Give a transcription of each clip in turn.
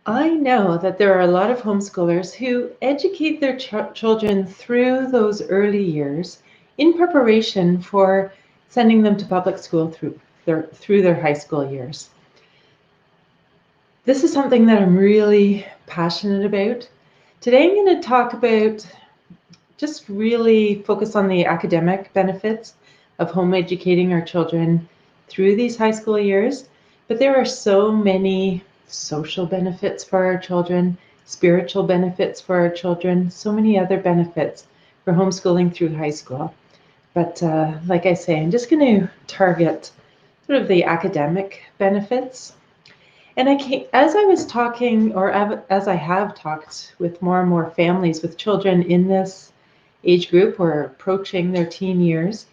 I know that there are a lot of homeschoolers who educate their children through those early years in preparation for sending them to public school through their high school years. This is something that I'm really passionate about. Today I'm going to talk about just really focus on the academic benefits of home educating our children through these high school years. But there are so many social benefits for our children, spiritual benefits for our children, so many other benefits for homeschooling through high school. But like I say, I'm just going to target sort of the academic benefits. And as I was talking, or as I have talked with more and more families with children in this age group or approaching their teen years,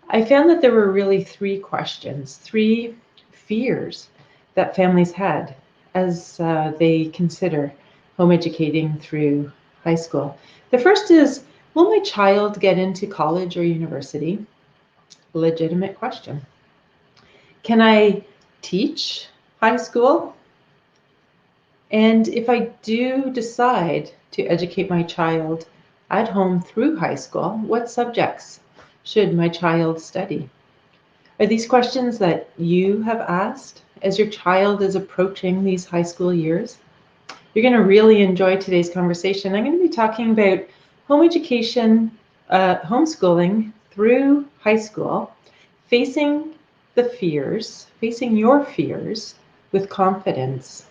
I found that there were really three questions, three fears that families had as they consider home educating through high school. The first is, will my child get into college or university? Legitimate question. Can I teach high school? And if I do decide to educate my child at home through high school, what subjects should my child study? Are these questions that you have asked as your child is approaching these high school years? You're going to really enjoy today's conversation. I'm going to be talking about home education, homeschooling through high school, facing your fears with confidence.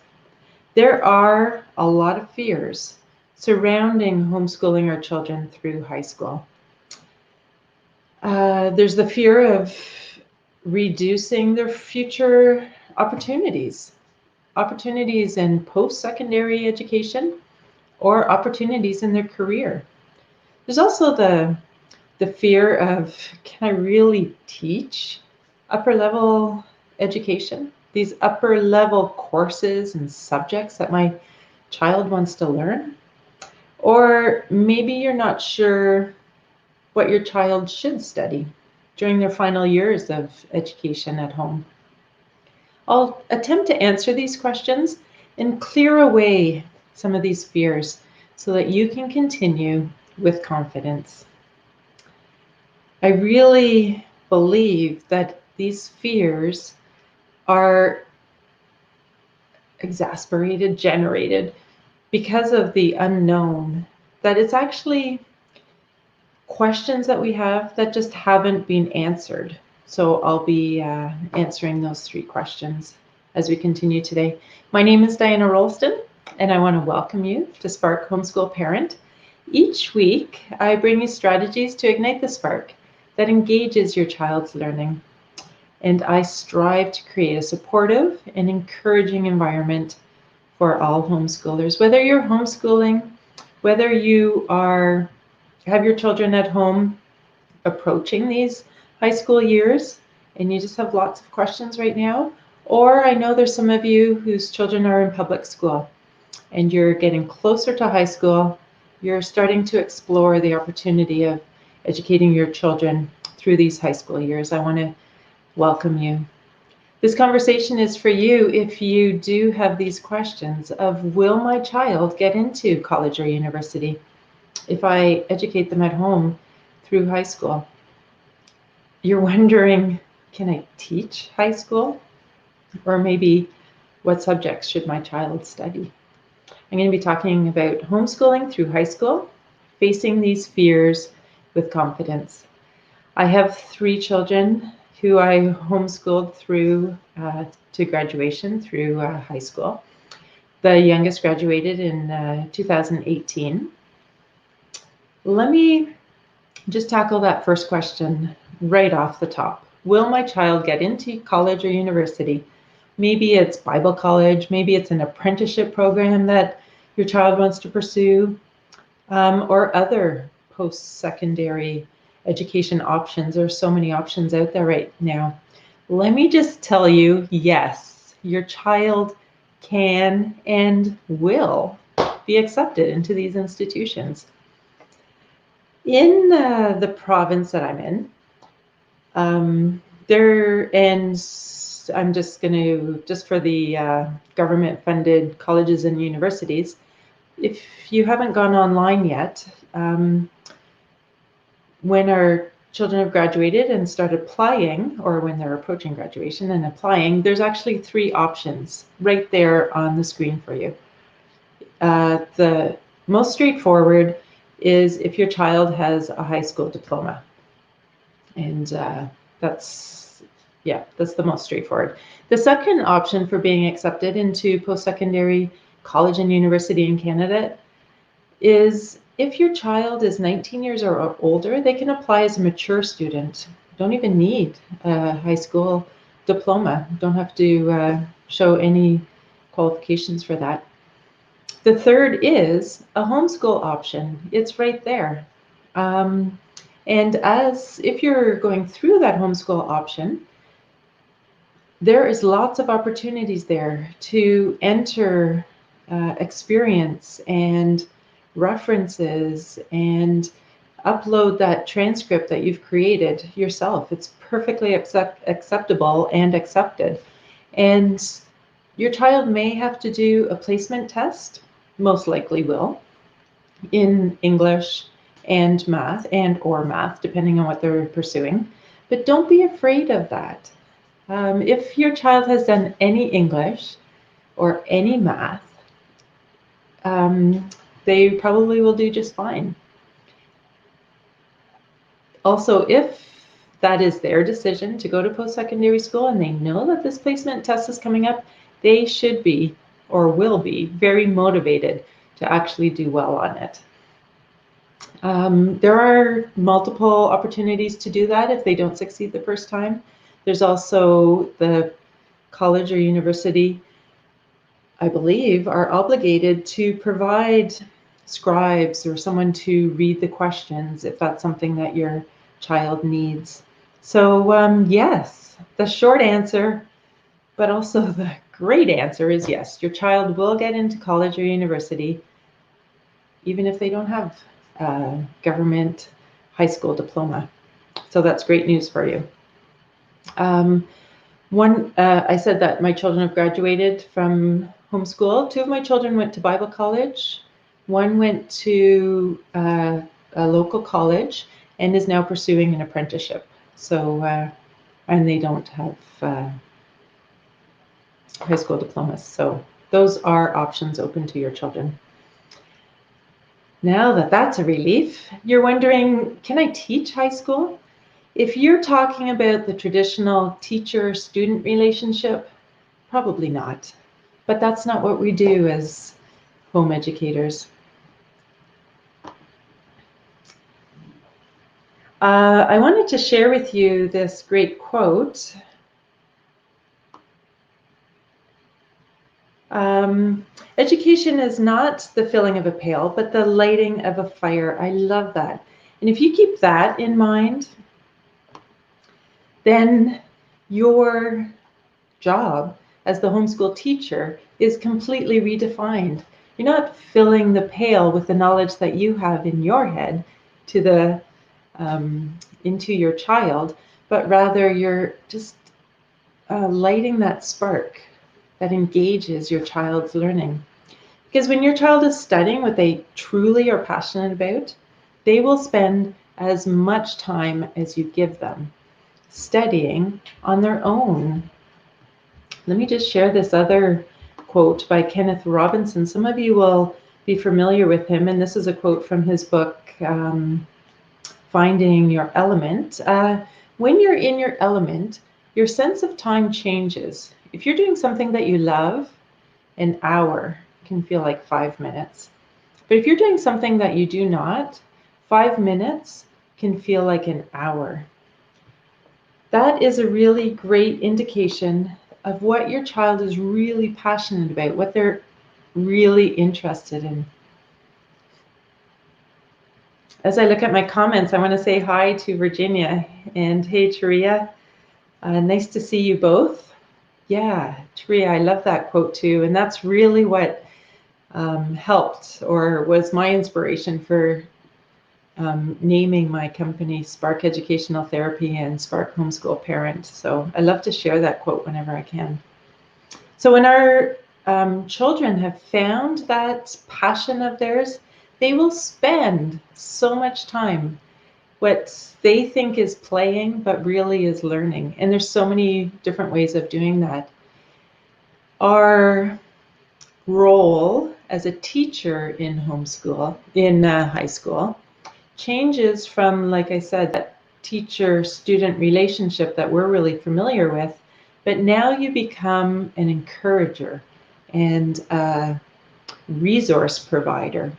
There are a lot of fears surrounding homeschooling our children through high school. There's the fear of reducing their future opportunities in post-secondary education or opportunities in their career. There's also the fear of, can I really teach upper level education? These upper level courses and subjects that my child wants to learn? Or maybe you're not sure what your child should study during their final years of education at home. I'll attempt to answer these questions and clear away some of these fears so that you can continue with confidence. I really believe that these fears are generated because of the unknown, that it's actually questions that we have that just haven't been answered. So I'll be answering those three questions as we continue today. My name is Diana Rolston, and I want to welcome you to Spark Homeschool Parent. Each week, I bring you strategies to ignite the spark that engages your child's learning. And I strive to create a supportive and encouraging environment for all homeschoolers. Whether you're homeschooling, whether you have your children at home approaching these high school years and you just have lots of questions right now, or I know there's some of you whose children are in public school and you're getting closer to high school, you're starting to explore the opportunity of educating your children through these high school years. I want to welcome you. This conversation is for you if you do have these questions of, will my child get into college or university if I educate them at home through high school? You're wondering, can I teach high school? Or maybe, what subjects should my child study? I'm going to be talking about homeschooling through high school, facing these fears with confidence. I have 3 children who I homeschooled through to graduation through high school. The youngest graduated in 2018. Let me just tackle that first question right off the top. Will my child get into college or university? Maybe it's Bible college, maybe it's an apprenticeship program that your child wants to pursue, or other post-secondary education options. There are so many options out there right now. Let me just tell you, yes, your child can and will be accepted into these institutions. In the province that I'm in, and I'm just going to, just for the government-funded colleges and universities, if you haven't gone online yet, when our children have graduated and start applying, or when they're approaching graduation and applying, there's actually 3 options right there on the screen for you. The most straightforward is if your child has a high school diploma. And that's the most straightforward. The second option for being accepted into post-secondary college and university in Canada is if your child is 19 years or older, they can apply as a mature student. Don't even need a high school diploma. Don't have to show any qualifications for that. The third is a homeschool option. It's right there. And as if you're going through that homeschool option, there is lots of opportunities there to enter experience and references and upload that transcript that you've created yourself. It's perfectly acceptable and accepted. And your child may have to do a placement test, most likely will, in English and math, or math, depending on what they're pursuing. But don't be afraid of that. If your child has done any English or any math, they probably will do just fine. Also, if that is their decision to go to post-secondary school and they know that this placement test is coming up, they should be, or will be, very motivated to actually do well on it. There are multiple opportunities to do that if they don't succeed the first time. There's also the college or university, I believe, are obligated to provide scribes or someone to read the questions if that's something that your child needs. So yes, the short answer, but also the great answer is yes, your child will get into college or university even if they don't have a government high school diploma. So that's great news for you. I said that my children have graduated from homeschool. 2 of my children went to Bible college. 1 went to a local college and is now pursuing an apprenticeship. So, and they don't have high school diplomas. So those are options open to your children. Now that that's a relief, you're wondering, can I teach high school? If you're talking about the traditional teacher-student relationship, probably not. But that's not what we do as home educators. I wanted to share with you this great quote. Education is not the filling of a pail, but the lighting of a fire. I love that. And if you keep that in mind, then your job as the homeschool teacher is completely redefined. You're not filling the pail with the knowledge that you have in your head to the into your child, but rather you're just lighting that spark that engages your child's learning. Because when your child is studying what they truly are passionate about, they will spend as much time as you give them studying on their own. Let me just share this other quote by Kenneth Robinson. Some of you will be familiar with him, and this is a quote from his book, Finding Your Element. When you're in your element, your sense of time changes. If you're doing something that you love, an hour can feel like 5 minutes. But if you're doing something that you do not, 5 minutes can feel like an hour. That is a really great indication of what your child is really passionate about, what they're really interested in. As I look at my comments, I want to say hi to Virginia and hey, Taria. Nice to see you both. Yeah, Taria, I love that quote too. And that's really what helped or was my inspiration for naming my company Spark Educational Therapy and Spark Homeschool Parent. So I love to share that quote whenever I can. So when our children have found that passion of theirs, they will spend so much time what they think is playing, but really is learning. And there's so many different ways of doing that. Our role as a teacher in homeschool, in high school, changes from, like I said, that teacher-student relationship that we're really familiar with, but now you become an encourager and a resource provider.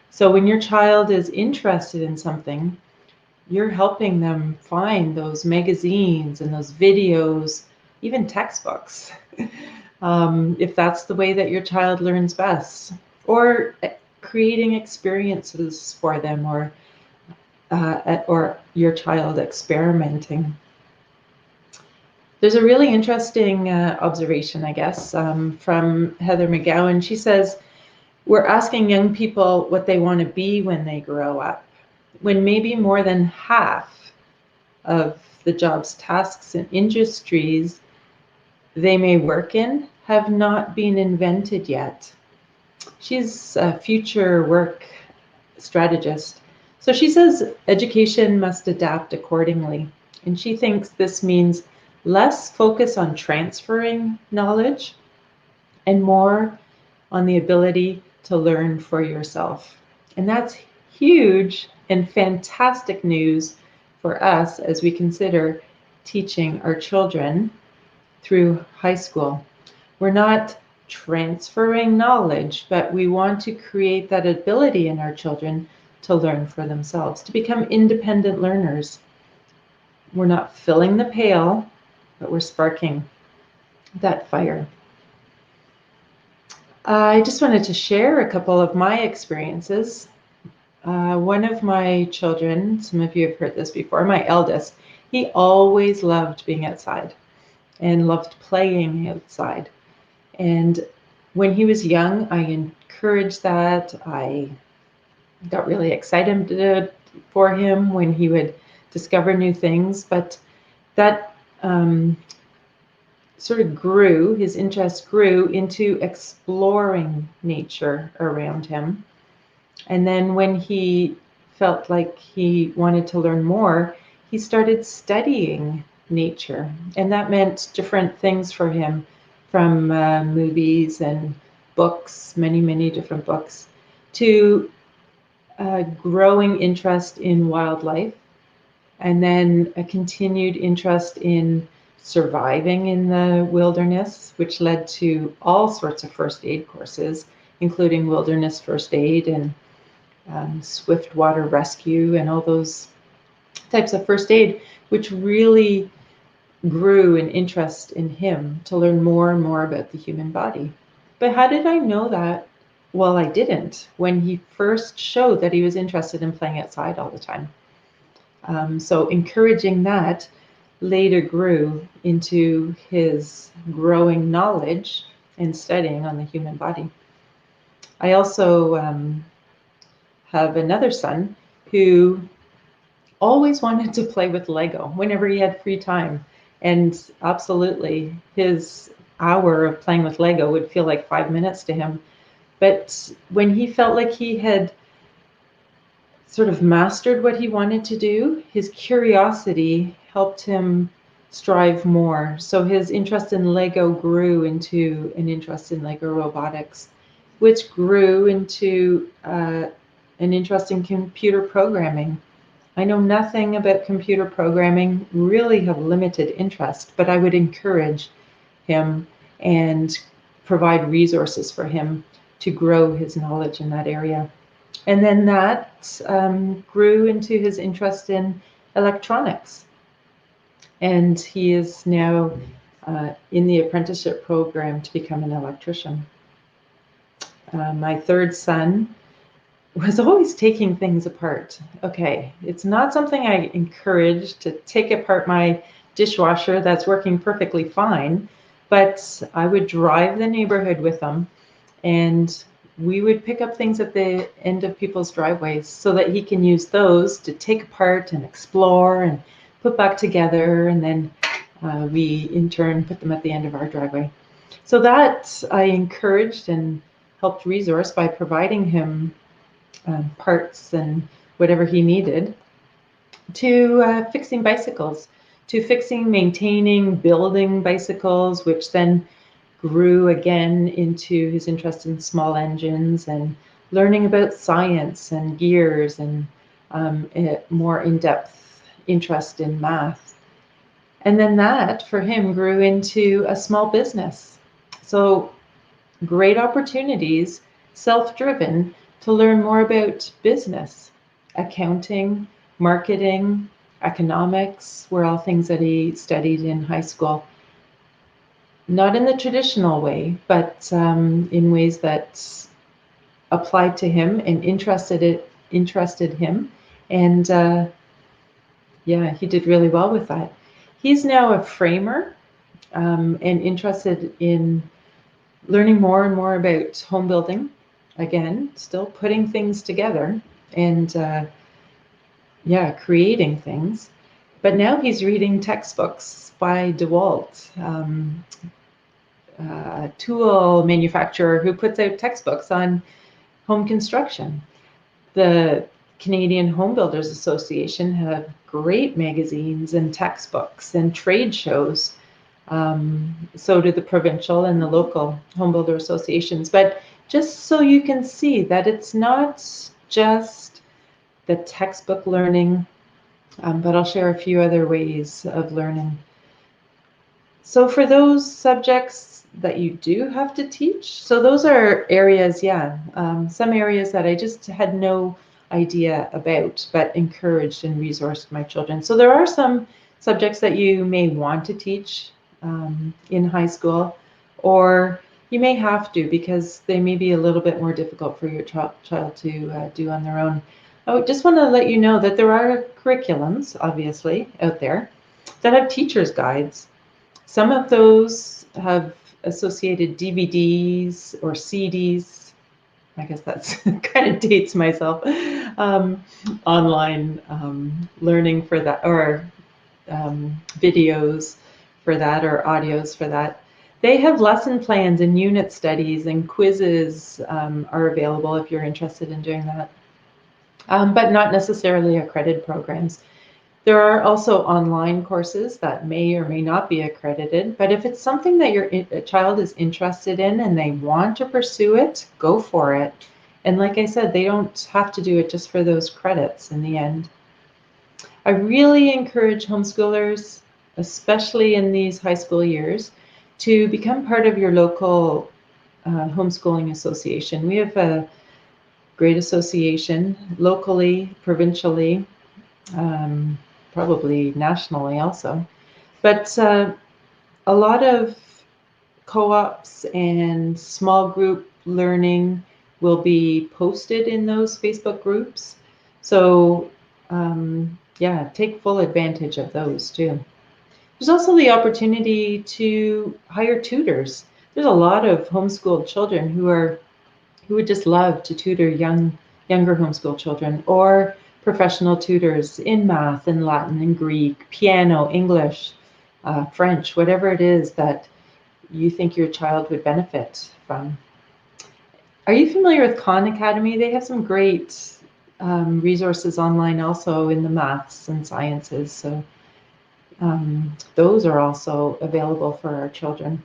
So when your child is interested in something, you're helping them find those magazines and those videos, even textbooks, if that's the way that your child learns best, or creating experiences for them, or your child experimenting. There's a really interesting observation, I guess, from Heather McGowan. She says, we're asking young people what they want to be when they grow up, when maybe more than half of the jobs, tasks, and industries they may work in have not been invented yet. She's a future work strategist. So she says education must adapt accordingly. And she thinks this means less focus on transferring knowledge and more on the ability to learn for yourself. And that's huge and fantastic news for us as we consider teaching our children through high school. We're not transferring knowledge, but we want to create that ability in our children to learn for themselves, to become independent learners. We're not filling the pail, but we're sparking that fire. I just wanted to share a couple of my experiences. One of my children, some of you have heard this before, my eldest, he always loved being outside and loved playing outside. And when he was young, I encouraged that. I got really excited for him when he would discover new things, but that sort of grew, his interest grew into exploring nature around him. And then when he felt like he wanted to learn more, he started studying nature. And that meant different things for him, from movies and books, many, many different books, to growing interest in wildlife, and then a continued interest in surviving in the wilderness, which led to all sorts of first aid courses, including wilderness first aid and swift water rescue and all those types of first aid, which really grew an interest in him to learn more and more about the human body. But how did I know that? Well, I didn't when he first showed that he was interested in playing outside all the time. So encouraging that later grew into his growing knowledge and studying on the human body. I also have another son who always wanted to play with Lego whenever he had free time. And absolutely, his hour of playing with Lego would feel like 5 minutes to him. But when he felt like he had sort of mastered what he wanted to do, his curiosity helped him strive more. So his interest in Lego grew into an interest in Lego robotics, which grew into an interest in computer programming. I know nothing about computer programming, really have limited interest, but I would encourage him and provide resources for him to grow his knowledge in that area. And then that grew into his interest in electronics. And he is now in the apprenticeship program to become an electrician. My third son was always taking things apart. Okay, it's not something I encourage, to take apart my dishwasher that's working perfectly fine, but I would drive the neighborhood with him and we would pick up things at the end of people's driveways so that he can use those to take apart and explore and put back together, and then we in turn put them at the end of our driveway. So that I encouraged and helped resource by providing him parts and whatever he needed, to fixing bicycles, to fixing, maintaining, building bicycles, which then grew again into his interest in small engines and learning about science and gears, and a more in-depth interest in math. And then that for him grew into a small business. So great opportunities, self-driven, to learn more about business, accounting, marketing, economics were all things that he studied in high school. Not in the traditional way, but in ways that applied to him and interested him. And yeah, he did really well with that. He's now a framer and interested in learning more and more about home building. Again, still putting things together and yeah, creating things. But now he's reading textbooks by DeWalt, a tool manufacturer who puts out textbooks on home construction. The Canadian Home Builders Association have great magazines and textbooks and trade shows. So do the provincial and the local home builder associations. But just so you can see that it's not just the textbook learning, but I'll share a few other ways of learning. So for those subjects that you do have to teach, so those are areas, yeah, some areas that I just had no idea about, but encouraged and resourced my children. So there are some subjects that you may want to teach in high school, or you may have to because they may be a little bit more difficult for your child to do on their own. I just want to let you know that there are curriculums, obviously, out there that have teacher's guides. Some of those have associated DVDs or CDs. I guess that's kind of dates myself. Online learning for that, or videos for that, or audios for that. They have lesson plans and unit studies and quizzes are available if you're interested in doing that, but not necessarily accredited programs. There are also online courses that may or may not be accredited, but if it's something that your child is interested in and they want to pursue it, go for it. And like I said, they don't have to do it just for those credits in the end. I really encourage homeschoolers, especially in these high school years, to become part of your local homeschooling association. We have a great association locally, provincially, probably nationally also. But a lot of co-ops and small group learning will be posted in those Facebook groups. So yeah, take full advantage of those too. There's also the opportunity to hire tutors. There's a lot of homeschooled children who would just love to tutor younger homeschool children, or professional tutors in math and Latin and Greek, piano, English, French, whatever it is that you think your child would benefit from. Are you familiar with Khan Academy? They have some great resources online also in the maths and sciences. So those are also available for our children.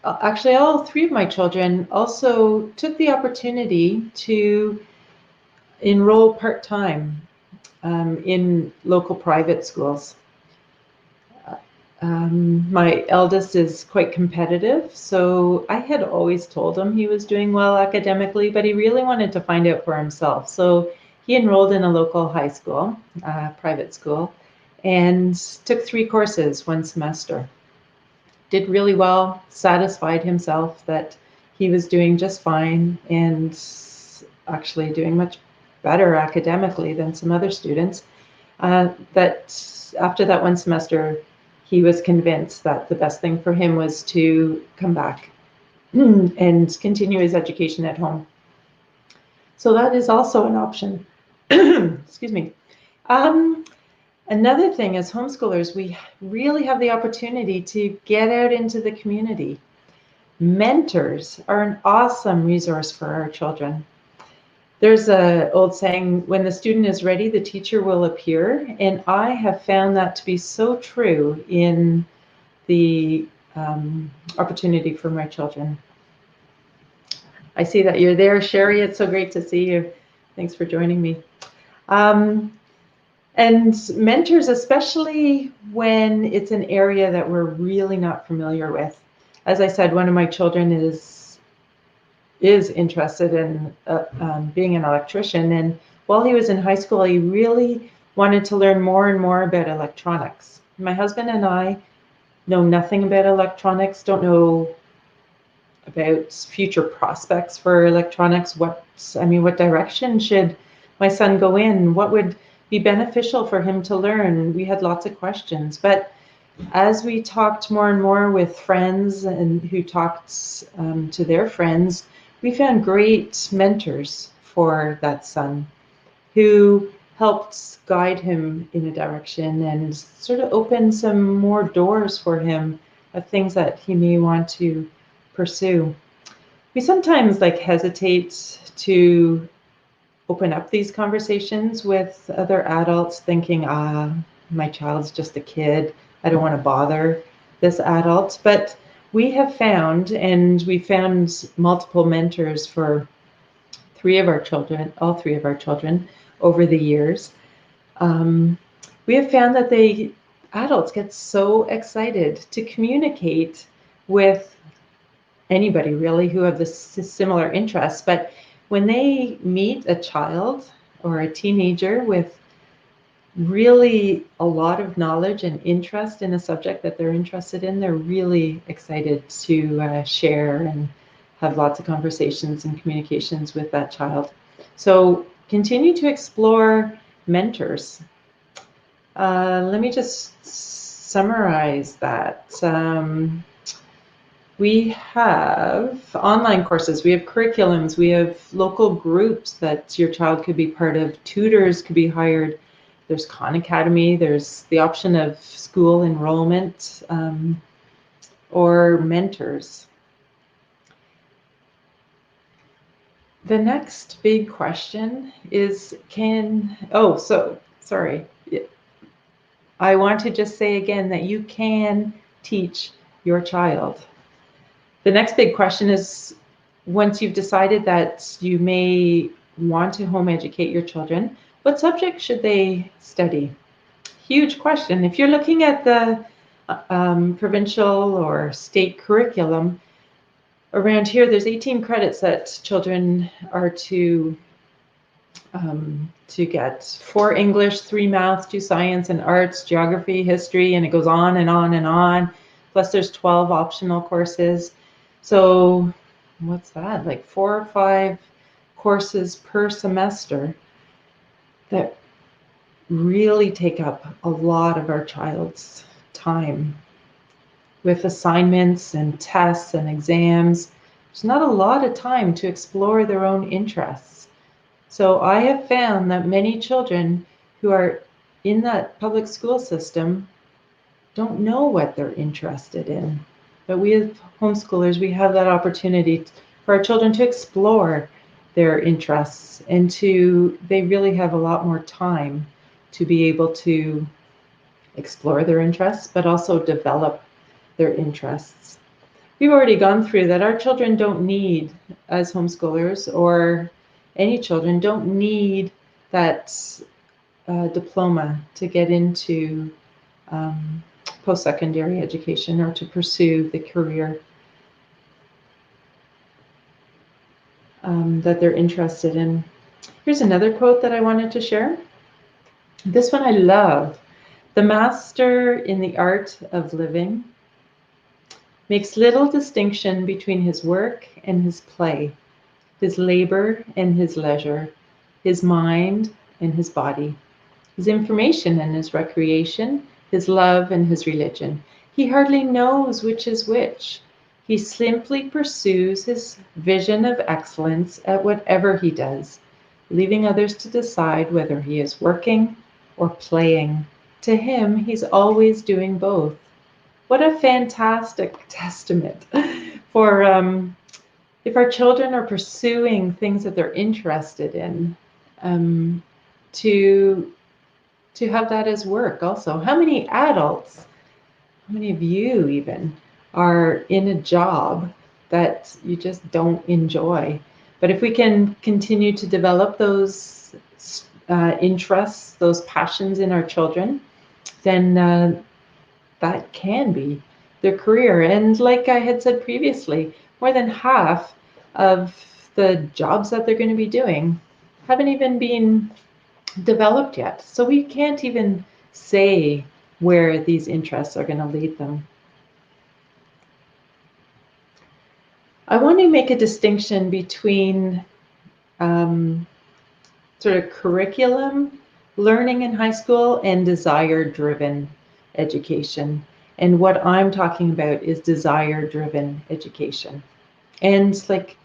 Actually, all three of my children also took the opportunity to enroll part-time in local private schools. My eldest is quite competitive, so I had always told him he was doing well academically, but he really wanted to find out for himself. So he enrolled in a local high school, private school, and took 3 courses one semester. Did really well, satisfied himself that he was doing just fine, and actually doing much better academically than some other students. That after that one semester, he was convinced that the best thing for him was to come back and continue his education at home. So that is also an option. Excuse me. Another thing, as homeschoolers, we really have the opportunity to get out into the community. Mentors are an awesome resource for our children. There's an old saying, when the student is ready, the teacher will appear. And I have found that to be so true in the opportunity for my children. I see that you're there, Sherry. It's so great to see you. Thanks for joining me. And mentors, especially when it's an area that we're really not familiar with. As I said, one of my children is interested in being an electrician. And while he was in high school, he really wanted to learn more and more about electronics. My husband and I know nothing about electronics, don't know about future prospects for electronics. What direction should my son go in? What would be beneficial for him to learn? We had lots of questions, but as we talked more and more with friends and who talked to their friends, we found great mentors for that son who helped guide him in a direction and sort of open some more doors for him of things that he may want to pursue. We sometimes hesitate to open up these conversations with other adults, thinking, my child's just a kid, I don't want to bother this adult. But we have found, and we found multiple mentors for all three of our children over the years. We have found that adults get so excited to communicate with anybody really who have this similar interests, but when they meet a child or a teenager with really a lot of knowledge and interest in a subject that they're interested in, they're really excited to share and have lots of conversations and communications with that child. So continue to explore mentors. Let me just summarize that. We have online courses, we have curriculums, we have local groups that your child could be part of, tutors could be hired. There's Khan Academy, there's the option of school enrollment or mentors. The next big question is I want to just say again that you can teach your child. The next big question is, once you've decided that you may want to home educate your children, what subject should they study? Huge question. If you're looking at the provincial or state curriculum, around here there's 18 credits that children are to get: 4 English, 3 math, 2 science and arts, geography, history, and it goes on and on and on. Plus there's 12 optional courses. So what's that? Like 4 or 5 courses per semester that really take up a lot of our child's time with assignments and tests and exams. There's not a lot of time to explore their own interests. So I have found that many children who are in that public school system don't know what they're interested in. But we as homeschoolers, we have that opportunity for our children to explore their interests, and they really have a lot more time to be able to explore their interests, but also develop their interests. We've already gone through that. Our children don't need, as homeschoolers, or any children, don't need that diploma to get into post-secondary education or to pursue the career that they're interested in. Here's another quote that I wanted to share. This one I love. The master in the art of living makes little distinction between his work and his play, his labor and his leisure, his mind and his body, his information and his recreation, his love and his religion. He hardly knows which is which. He simply pursues his vision of excellence at whatever he does, leaving others to decide whether he is working or playing. To him, he's always doing both. What a fantastic testament for if our children are pursuing things that they're interested in, um, to have that as work also. How many adults, how many of you even, are in a job that you just don't enjoy? But if we can continue to develop those interests, those passions in our children, then that can be their career. And like I had said previously, more than half of the jobs that they're going to be doing haven't even been developed yet. So we can't even say where these interests are going to lead them. I want to make a distinction between sort of curriculum learning in high school and desire-driven education. And what I'm talking about is desire-driven education. And like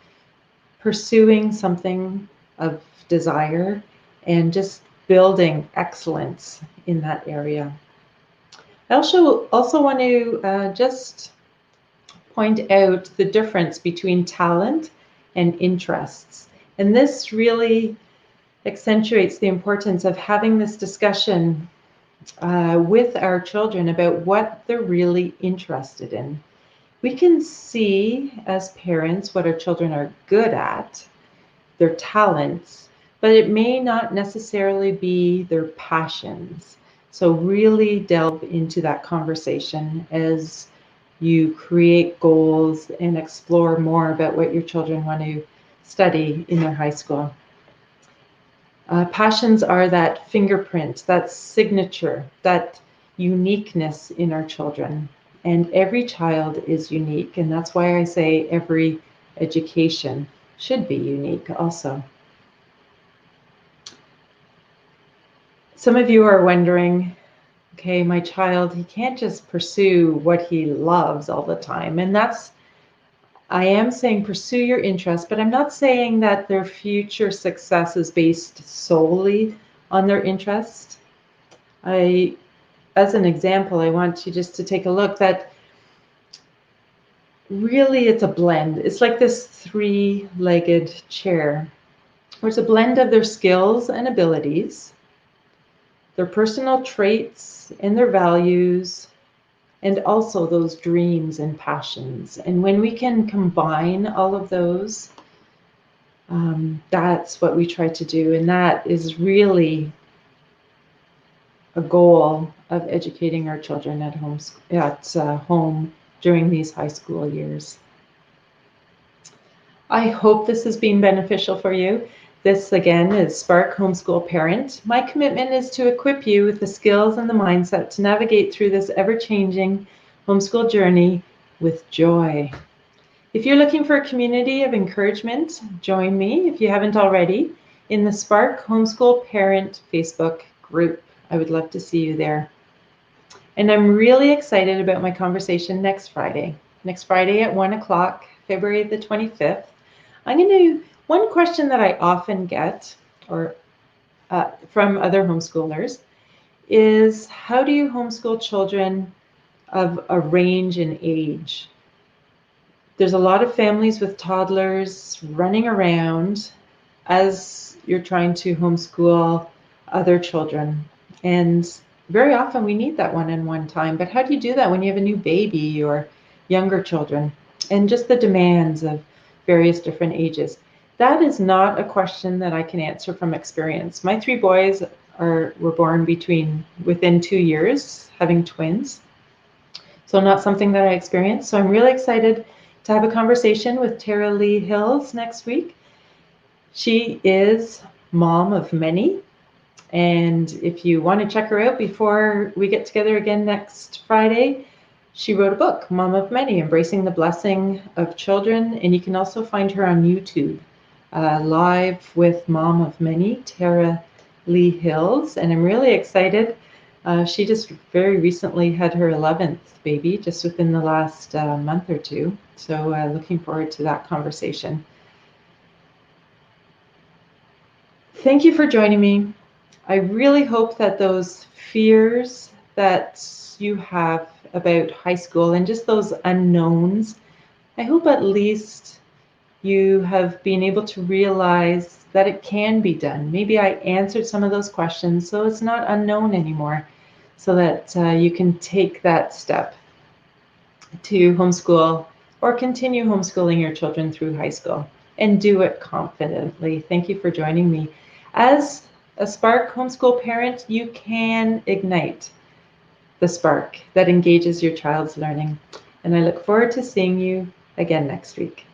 pursuing something of desire and just building excellence in that area. I also want to just point out the difference between talent and interests. And this really accentuates the importance of having this discussion with our children about what they're really interested in. We can see as parents what our children are good at, their talents, but it may not necessarily be their passions. So really delve into that conversation as you create goals and explore more about what your children want to study in their high school. Passions are that fingerprint, that signature, that uniqueness in our children. And every child is unique. And that's why I say every education should be unique also. Some of you are wondering, okay, my child, he can't just pursue what he loves all the time. And I am saying pursue your interests, but I'm not saying that their future success is based solely on their interests. As an example, I want you just to take a look that really it's a blend. It's like this three-legged chair, where it's a blend of their skills and abilities, their personal traits and their values, and also those dreams and passions. And when we can combine all of those, that's what we try to do. And that is really a goal of educating our children at home during these high school years. I hope this has been beneficial for you. This, again, is Spark Homeschool Parent. My commitment is to equip you with the skills and the mindset to navigate through this ever-changing homeschool journey with joy. If you're looking for a community of encouragement, join me, if you haven't already, in the Spark Homeschool Parent Facebook group. I would love to see you there. And I'm really excited about my conversation next Friday. Next Friday at 1 o'clock, February the 25th. One question that I often get from other homeschoolers is, how do you homeschool children of a range in age? There's a lot of families with toddlers running around as you're trying to homeschool other children. And very often we need that one-on-one time. But how do you do that when you have a new baby or younger children? And just the demands of various different ages. That is not a question that I can answer from experience. My 3 boys were born within 2 years, having twins. So not something that I experienced. So I'm really excited to have a conversation with Tara Lee Hills next week. She is mom of many. And if you want to check her out before we get together again next Friday, she wrote a book, Mom of Many, Embracing the Blessing of Children. And you can also find her on YouTube, live with Mom of Many, Tara Lee Hills. And I'm really excited She just very recently had her 11th baby, just within the last month or two. So looking forward to that conversation. Thank you for joining me. I really hope that those fears that you have about high school and just those unknowns, I hope at least you have been able to realize that it can be done. Maybe I answered some of those questions so it's not unknown anymore, so that you can take that step to homeschool or continue homeschooling your children through high school and do it confidently. Thank you for joining me. As a Spark homeschool parent, you can ignite the spark that engages your child's learning. And I look forward to seeing you again next week.